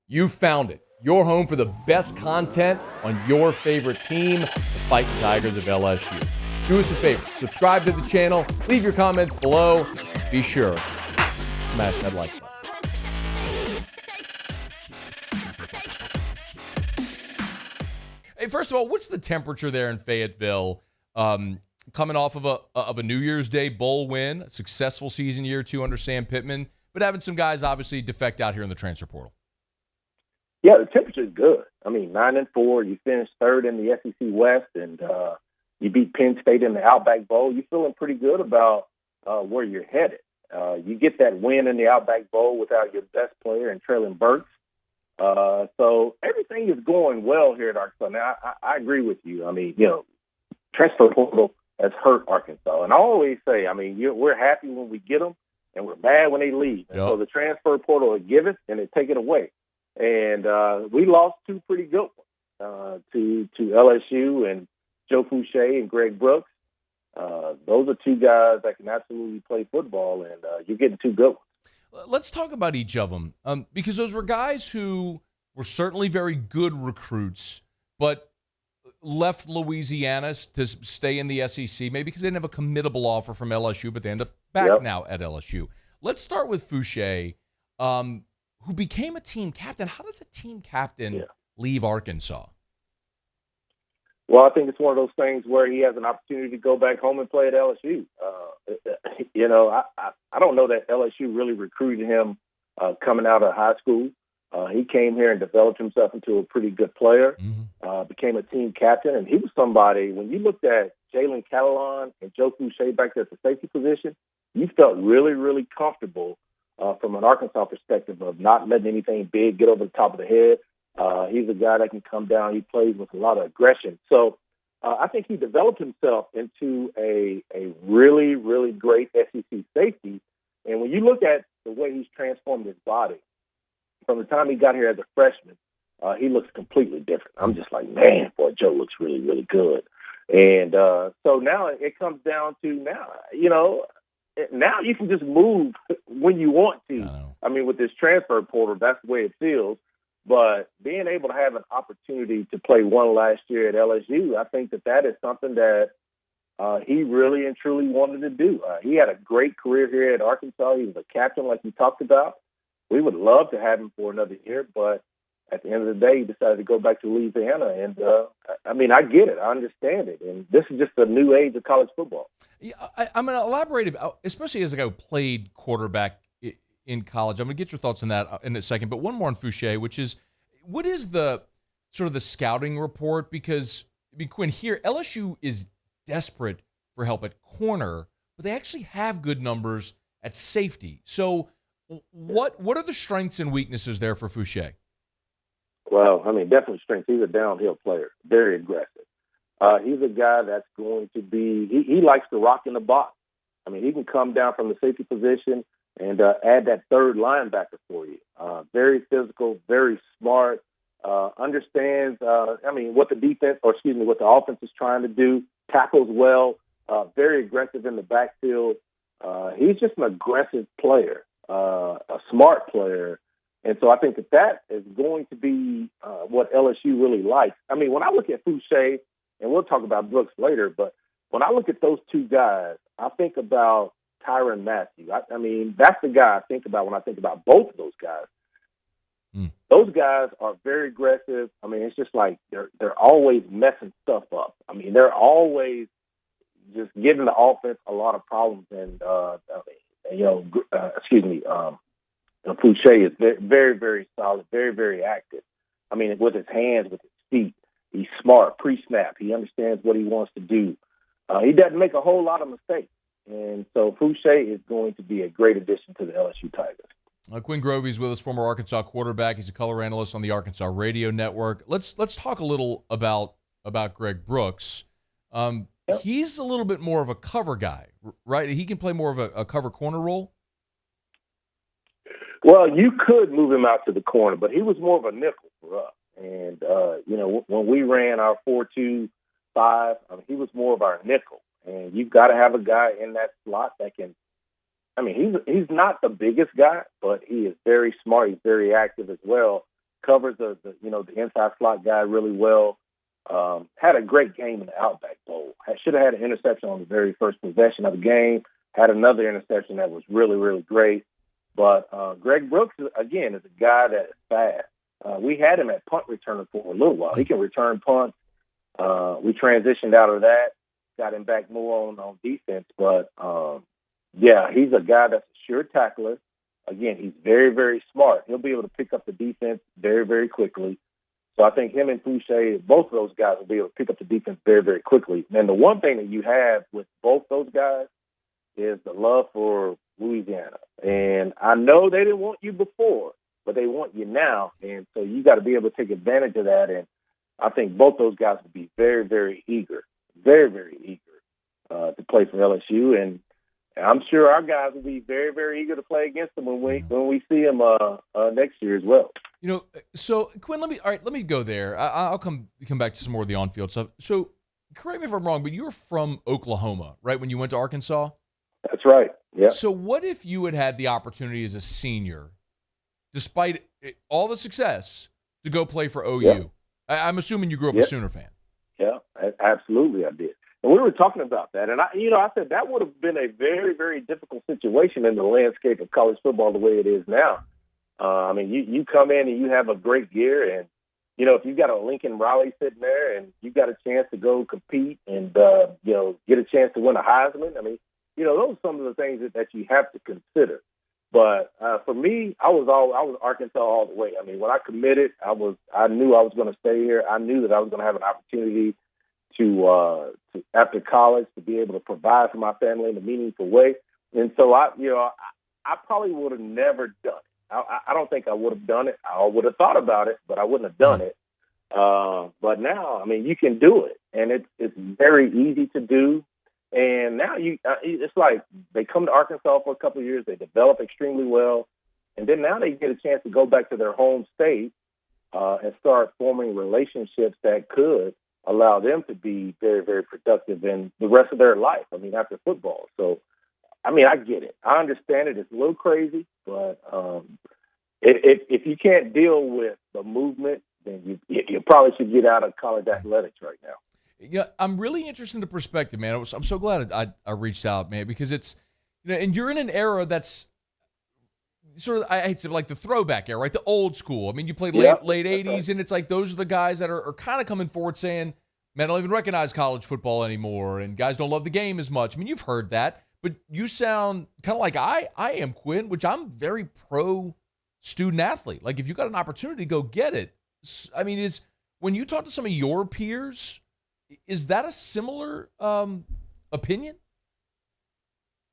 You found it. Your home for the best content on your favorite team, the Fighting Tigers of LSU. Do us a favor. Subscribe to the channel. Leave your comments below. Be sure to smash that like button. Hey, first of all, what's the temperature there in Fayetteville? Coming off of a New Year's Day bowl win, a successful season year 2 under Sam Pittman, but having some guys obviously defect out here in the transfer portal. Yeah, the temperature's good. I mean, 9-4. You finished third in the SEC West, and you beat Penn State in the Outback Bowl. You're feeling pretty good about where you're headed. You get that win in the Outback Bowl without your best player and Traylon Burks. So everything is going well here at Arkansas. Now, I agree with you. I mean, transfer portal has hurt Arkansas. And I always say, I mean, we're happy when we get them, and we're mad when they leave. And so the transfer portal will give it, and it take it away. And we lost 2 pretty good ones to LSU and Joe Fouche and Greg Brooks. Those are 2 guys that can absolutely play football, and you're getting 2 good ones. Let's talk about each of them because those were guys who were certainly very good recruits, but left Louisiana to stay in the SEC, maybe because they didn't have a committable offer from LSU, but they end up back now at LSU. Let's start with Fouche, who became a team captain. How does a team captain leave Arkansas? Well, I think it's one of those things where he has an opportunity to go back home and play at LSU. I don't know that LSU really recruited him coming out of high school. He came here and developed himself into a pretty good player, became a team captain, and he was somebody, when you looked at Jalen Catalon and Joe Fouche back there at the safety position, you felt really, really comfortable from an Arkansas perspective of not letting anything big get over the top of the head. He's a guy that can come down. He plays with a lot of aggression. So I think he developed himself into a really, really great SEC safety. And when you look at the way he's transformed his body, from the time he got here as a freshman, he looks completely different. I'm just like, man, boy, Joe looks really, really good. And so now it comes down to now you can just move when you want to. I mean, with this transfer portal, that's the way it feels. But being able to have an opportunity to play one last year at LSU, I think that is something that he really and truly wanted to do. He had a great career here at Arkansas. He was a captain, like you talked about. We would love to have him for another year, but at the end of the day, he decided to go back to Louisiana. And, I get it. I understand it. And this is just a new age of college football. Yeah, I'm going to elaborate about, especially as a guy who played quarterback in college. I'm going to get your thoughts on that in a second. But one more on Fouche, which is, what is the sort of the scouting report? Because, Quinn, here, LSU is desperate for help at corner, but they actually have good numbers at safety. So what are the strengths and weaknesses there for Fouche? Well, definitely strengths. He's a downhill player, very aggressive. He's a guy that's going to be he likes to rock in the box. He can come down from the safety position and add that third linebacker for you. Very physical, very smart, understands, what what the offense is trying to do, tackles well, very aggressive in the backfield. He's just an aggressive player, a smart player. And so I think that is going to be what LSU really likes. When I look at Fouche, and we'll talk about Brooks later, but when I look at those 2 guys, I think about Tyrann Mathieu. That's the guy I think about when I think about both of those guys. Those guys are very aggressive. It's just like they're always messing stuff up. They're always just giving the offense a lot of problems. And Fouche is very, very solid, very, very active. With his hands, with his feet, he's smart. Pre-snap, he understands what he wants to do. He doesn't make a whole lot of mistakes. And so Fouche is going to be a great addition to the LSU Tigers. Quinnen Grovey is with us, former Arkansas quarterback. He's a color analyst on the Arkansas Radio Network. Let's talk a little about Greg Brooks. He's a little bit more of a cover guy, right? He can play more of a cover corner role. Well, you could move him out to the corner, but he was more of a nickel for us. And when we ran our 4-2-5, he was more of our nickel. And you've got to have a guy in that slot that can. He's not the biggest guy, but he is very smart. He's very active as well. covers the inside slot guy really well. Had a great game in the Outback Bowl. Should have had an interception on the very first possession of the game. Had another interception that was really, really great. But Greg Brooks, again, is a guy that is fast. We had him at punt returner for a little while. He can return punts. We transitioned out of that, got him back more on defense. But, he's a guy that's a sure tackler. Again, he's very, very smart. He'll be able to pick up the defense very, very quickly. So I think him and Fouche, both of those guys will be able to pick up the defense very, very quickly. And the one thing that you have with both those guys is the love for Louisiana. And I know they didn't want you before, but they want you now. And so you got to be able to take advantage of that. And I think both those guys will be very, very eager, very, very eager to play for LSU. And I'm sure our guys will be very, very eager to play against them when we see them next year as well. So Quinn, let me go there. I'll come back to some more of the on-field stuff. So correct me if I'm wrong, but you were from Oklahoma, right? When you went to Arkansas. That's right. Yeah. So what if you had the opportunity as a senior, despite all the success, to go play for OU? Yeah. I'm assuming you grew up a Sooner fan. Yeah, absolutely, I did. And we were talking about that, and I said that would have been a very, very difficult situation in the landscape of college football the way it is now. You come in and you have a great year, and if you got a Lincoln Riley sitting there, and you got a chance to go compete and get a chance to win a Heisman. Those are some of the things that you have to consider. But for me, I was Arkansas all the way. When I committed, I knew I was going to stay here. I knew that I was going to have an opportunity to after college to be able to provide for my family in a meaningful way. And so I probably would have never done it. I don't think I would have done it. I would have thought about it, but I wouldn't have done it. But now, you can do it, and it's very easy to do. And now it's like they come to Arkansas for a couple of years, they develop extremely well, and then now they get a chance to go back to their home state and start forming relationships that could allow them to be very, very productive in the rest of their life. After football. So, I get it. I understand it. It's a little crazy, but if you can't deal with the movement, then you probably should get out of college athletics right now. Yeah, I'm really interested in the perspective, man. I'm so glad I reached out, man, because it's, and you're in an era that's sort of, I hate to say, like the throwback era, right? The old school. You played late 80s, and it's like those are the guys that are kind of coming forward saying, man, I don't even recognize college football anymore, and guys don't love the game as much. You've heard that, but you sound kind of like I am, Quinn, which I'm very pro student athlete. Like if you got an opportunity, go get it. Is when you talk to some of your peers, is that a similar opinion?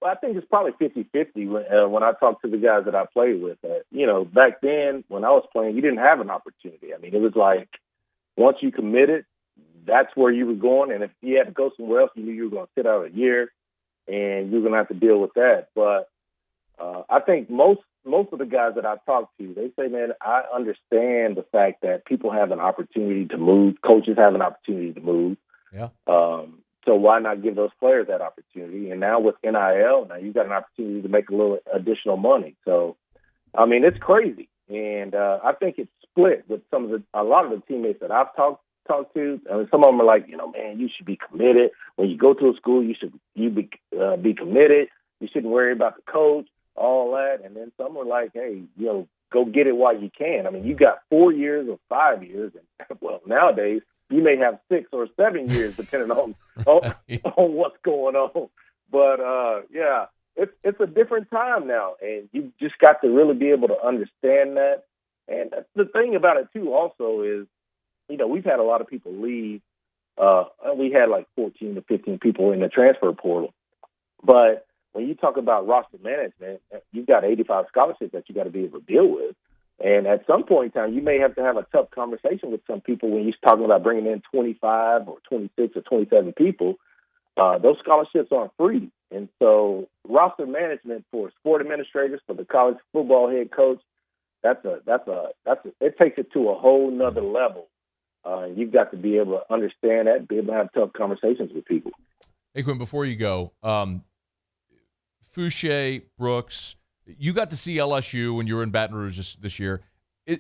Well, I think it's probably 50-50 when I talk to the guys that I played with. Back then when I was playing, you didn't have an opportunity. It was like once you committed, that's where you were going. And if you had to go somewhere else, you knew you were going to sit out a year and you're going to have to deal with that. But I think most of the guys that I talk to, they say, man, I understand the fact that people have an opportunity to move. Coaches have an opportunity to move. Yeah. So why not give those players that opportunity? And now with NIL, now you've got an opportunity to make a little additional money. So, it's crazy. And I think it's split with a lot of the teammates that I've talked to. Some of them are like, man, you should be committed. When you go to a school, you be committed. You shouldn't worry about the coach, all that. And then some are like, hey, go get it while you can. You got 4 years or 5 years. And, well, nowadays, you may have 6 or 7 years, depending on what's going on. But, it's a different time now, and you just got to really be able to understand that. And the thing about it, too, also is, we've had a lot of people leave. We had like 14 to 15 people in the transfer portal. But when you talk about roster management, you've got 85 scholarships that you got to be able to deal with. And at some point in time, you may have to have a tough conversation with some people when you're talking about bringing in 25 or 26 or 27 people. Those scholarships aren't free. And so roster management for sport administrators, for the college football head coach, it takes it to a whole nother level. You've got to be able to understand that, be able to have tough conversations with people. Hey, Quinn, before you go, Fouche, Brooks, you got to see LSU when you were in Baton Rouge this year.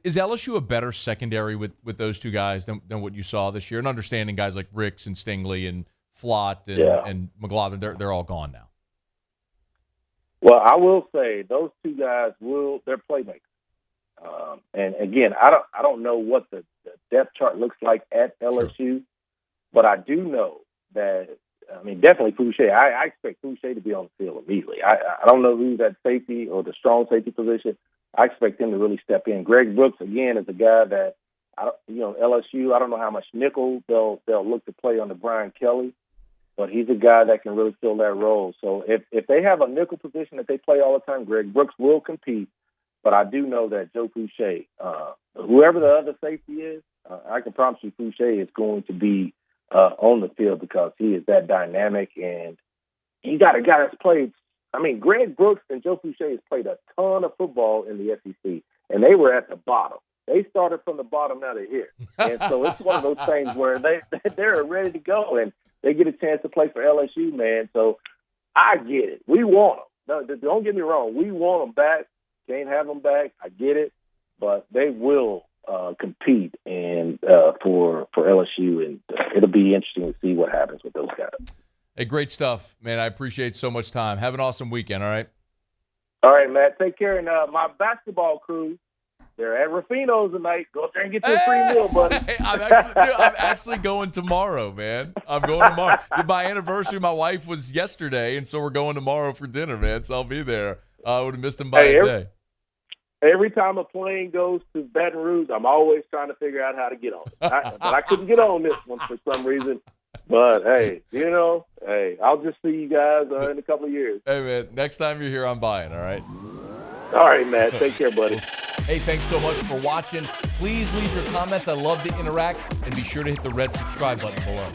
Is LSU a better secondary with those two guys than what you saw this year? And understanding guys like Ricks and Stingley and Flott and McLaughlin, they're all gone now. Well, I will say those two guys they're playmakers. And again, I don't know what the depth chart looks like at LSU, sure. But I do know that, definitely Fouche. I expect Fouche to be on the field immediately. I don't know who's at safety or the strong safety position. I expect him to really step in. Greg Brooks, again, is a guy that, LSU, I don't know how much nickel they'll look to play under Brian Kelly, but he's a guy that can really fill that role. So if they have a nickel position that they play all the time, Greg Brooks will compete. But I do know that Joe Fouche, whoever the other safety is, I can promise you Fouche is going to be on the field because he is that dynamic. And you got a guy that's played. Greg Brooks and Joe Fouche has played a ton of football in the SEC, and they were at the bottom. They started from the bottom, now they're here. And so it's one of those things where they're ready to go, and they get a chance to play for LSU, man. So I get it. We want them. No, don't get me wrong. We want them back. Can't have them back. I get it. But they will compete and for LSU, and it'll be interesting to see what happens with those guys. Hey, great stuff, man. I appreciate so much time. Have an awesome weekend, all right? All right, Matt. Take care. And my basketball crew, they're at Rufino's tonight. Go up there and get your free meal, buddy. Hey, I'm actually going tomorrow, man. I'm going tomorrow. My anniversary, my wife was yesterday, and so we're going tomorrow for dinner, man. So I'll be there. I would have missed him by a day. Every time a plane goes to Baton Rouge, I'm always trying to figure out how to get on. But I couldn't get on this one for some reason. But, hey, I'll just see you guys in a couple of years. Hey, man, next time you're here, I'm buying, all right? All right, Matt. Take care, buddy. Hey, thanks so much for watching. Please leave your comments. I love to interact. And be sure to hit the red subscribe button below.